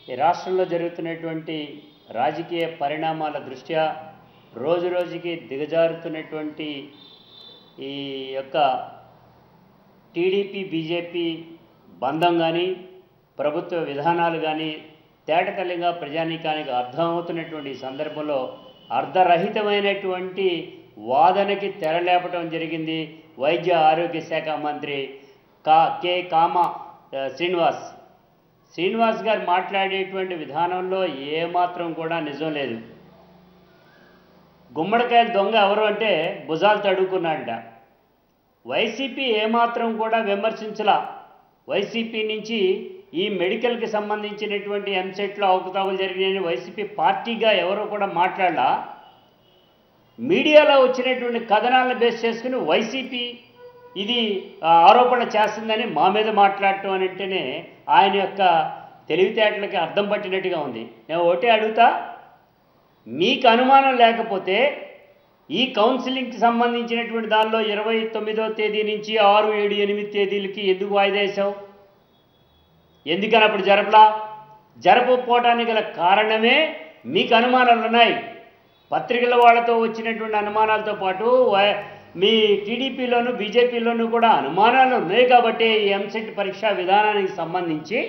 ఈ రాష్ట్రంలో జరుగుతున్నటువంటి రాజకీయ పరిణామాల దృష్ట్యా రోజురోజుకి దిగజారుతున్నటువంటి ఈ యొక్క టీడీపీ బీజేపీ బంధం కానీ ప్రభుత్వ విధానాలు కానీ తేటతెల్లంగా ప్రజానీకానికి అర్థమవుతున్నటువంటి సందర్భంలో అర్ధరహితమైనటువంటి వాదనకి తెరలేపటం జరిగింది వైద్య ఆరోగ్య శాఖ మంత్రి శ్రీనివాస్ గారు మాట్లాడేటువంటి విధానంలో ఏమాత్రం కూడా నిజం లేదు. గుమ్మడికాయల దొంగ ఎవరు అంటే భుజాలు తడుకున్నాడట. వైసీపీ ఏమాత్రం కూడా విమర్శించలా. వైసీపీ నుంచి ఈ మెడికల్కి సంబంధించినటువంటి ఎంసెట్లో అవకతవకలు జరిగినాయని వైసీపీ పార్టీగా ఎవరో కూడా మాట్లాడలా. మీడియాలో వచ్చినటువంటి కథనాలను బేస్ చేసుకుని వైసీపీ ఇది ఆరోపణ చేస్తుందని మా మీద మాట్లాడటం అని అంటేనే ఆయన యొక్క తెలివితేటలకి అర్థం పట్టినట్టుగా ఉంది. నేను ఒకటే అడుగుతా, మీకు అనుమానం లేకపోతే ఈ కౌన్సిలింగ్కి సంబంధించినటువంటి దానిలో 29వ తేదీ నుంచి 6, 7, 8 తేదీలకి ఎందుకు వాయిదా వేసావు? ఎందుకని అప్పుడు జరపకపోవడానికి గల కారణమే మీకు అనుమానాలు ఉన్నాయి. పత్రికల వాళ్ళతో వచ్చినటువంటి అనుమానాలతో పాటు మీ టీడీపీలోను బీజేపీలోనూ కూడా అనుమానాలు ఉన్నాయి కాబట్టి ఈ ఎంసెట్ పరీక్షా విధానానికి సంబంధించి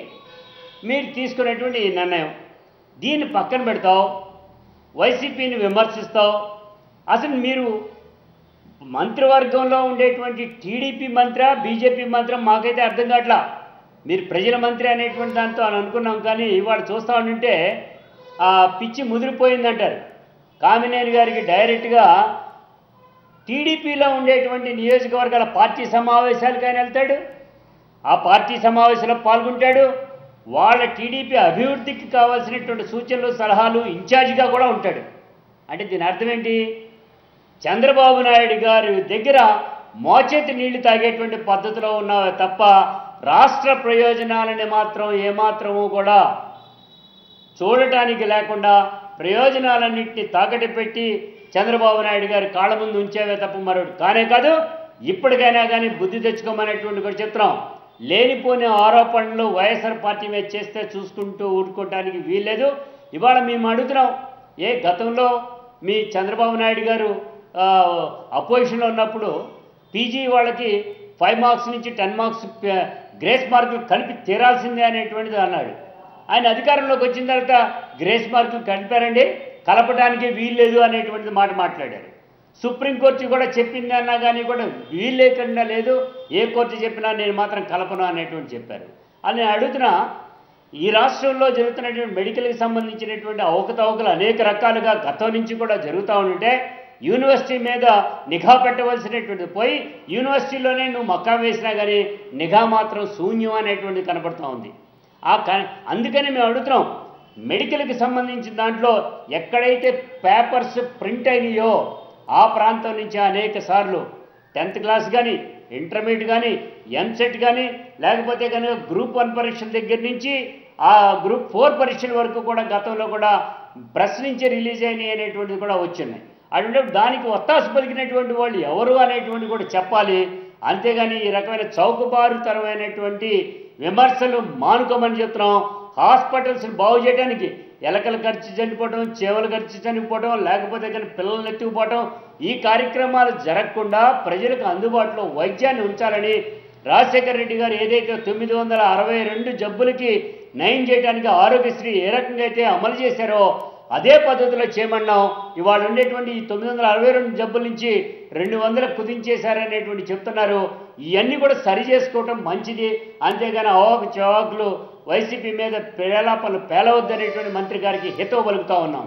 మీరు తీసుకునేటువంటి ఈ నిర్ణయం. దీన్ని పక్కన పెడతావు, వైసీపీని విమర్శిస్తావు. అసలు మీరు మంత్రివర్గంలో ఉండేటువంటి టీడీపీ మంత్రి బీజేపీ మంత్రి మాకైతే అర్థం కావట్లా. మీరు ప్రజల మంత్రి అనేటువంటి దాంతో అని అనుకున్నాం, కానీ ఇవాళ చూస్తూ ఉంటుంటే ఆ పిచ్చి ముదిరిపోయిందంటారు. కామినేని గారికి డైరెక్ట్గా టీడీపీలో ఉండేటువంటి నియోజకవర్గాల పార్టీ సమావేశాలకు ఆయన వెళ్తాడు, ఆ పార్టీ సమావేశంలో పాల్గొంటాడు. వాళ్ళ టీడీపీ అభివృద్ధికి కావాల్సినటువంటి సూచనలు సలహాలు ఇన్ఛార్జిగా కూడా ఉంటాడు. అంటే దీని అర్థం ఏంటి? చంద్రబాబు నాయుడు గారి దగ్గర మోచేతి నీళ్లు తాగేటువంటి పద్ధతిలో ఉన్నావే తప్ప రాష్ట్ర ప్రయోజనాలని మాత్రం ఏమాత్రము కూడా చూడటానికి లేకుండా ప్రయోజనాలన్నింటినీ తాకట్టు పెట్టి చంద్రబాబు నాయుడు గారి కాళ్ళ ముందు ఉంచేవే తప్ప మరొకటి కానే కాదు. ఇప్పటికైనా కానీ బుద్ధి తెచ్చుకోమనేటువంటి కూడా చిత్రం. లేనిపోని ఆరోపణలు వైఎస్ఆర్ పార్టీ మీద చేస్తే చూసుకుంటూ ఊరుకోవడానికి వీల్లేదు. ఇవాళ మేము అడుగుతున్నాం, గతంలో మీ చంద్రబాబు నాయుడు గారు అపోజిషన్లో ఉన్నప్పుడు పీజీ వాళ్ళకి 5 మార్క్స్ నుంచి 10 మార్క్స్ గ్రేస్ మార్కులు కలిపి తీరాల్సిందే అనేటువంటిది అన్నాడు. ఆయన అధికారంలోకి వచ్చిన తర్వాత గ్రేస్ మార్కులు కలిపారండి, కలపడానికి వీల్లేదు అనేటువంటిది మాట మాట్లాడారు. సుప్రీంకోర్టు కూడా చెప్పింది అన్నా కానీ కూడా వీలు లేకుండా లేదు, ఏ కోర్టు చెప్పినా నేను మాత్రం కలపను అనేటువంటి చెప్పారు. అని నేను అడుగుతున్నా, ఈ రాష్ట్రంలో జరుగుతున్నటువంటి మెడికల్కి సంబంధించినటువంటి అవకతవకలు అనేక రకాలుగా గతం నుంచి కూడా జరుగుతూ ఉంటే యూనివర్సిటీ మీద నిఘా పెట్టవలసినటువంటిది పోయి యూనివర్సిటీలోనే నువ్వు మక్కా వేసినా కానీ నిఘా మాత్రం శూన్యం అనేటువంటిది కనపడుతూ ఉంది. అందుకని మేము అడుగుతున్నాం, మెడికల్కి సంబంధించిన దాంట్లో ఎక్కడైతే పేపర్స్ ప్రింట్ అయినాయో ఆ ప్రాంతం నుంచి అనేక సార్లు 10th క్లాస్ కానీ ఇంటర్మీడియట్ కానీ ఎంసెట్ కానీ లేకపోతే కనుక గ్రూప్ 1 పరీక్షల దగ్గర నుంచి ఆ గ్రూప్ 4 పరీక్షల వరకు కూడా గతంలో కూడా ప్రెస్ నుంచి రిలీజ్ అయినాయి అనేటువంటిది కూడా వచ్చినాయి. అటువంటి దానికి ఒత్తాసు పలికినటువంటి వాళ్ళు ఎవరు అనేటువంటి కూడా చెప్పాలి. అంతేగాని ఈ రకమైన చౌకబారుతరమైనటువంటి విమర్శలు మానుకోమని చెప్తున్నాం. హాస్పిటల్స్ని బాగు చేయడానికి ఎలకలు ఖర్చు చనిపోవడం, చేవలు ఖర్చు చనిపోవడం, లేకపోతే కానీ పిల్లల్ని ఎత్తుకుపోవడం, ఈ కార్యక్రమాలు జరగకుండా ప్రజలకు అందుబాటులో వైద్యాన్ని ఉంచాలని రాజశేఖర రెడ్డి గారు ఏదైతే 962 జబ్బులకి నయం చేయడానికి ఆరోగ్యశ్రీ ఏ రకంగా అయితే అమలు చేశారో అదే పద్ధతిలో చేయమన్నాం. ఇవాళ ఉండేటువంటి ఈ 962 జబ్బుల నుంచి 200 కుదించేశారనేటువంటి చెప్తున్నారు. ఇవన్నీ కూడా సరి చేసుకోవటం మంచిది. అంతేగాని అవాకు చవాకులు వైసీపీ మీద పేలాపలు పేలవద్దనేటువంటి మంత్రి గారికి హితవు పలుకుతా ఉన్నాం.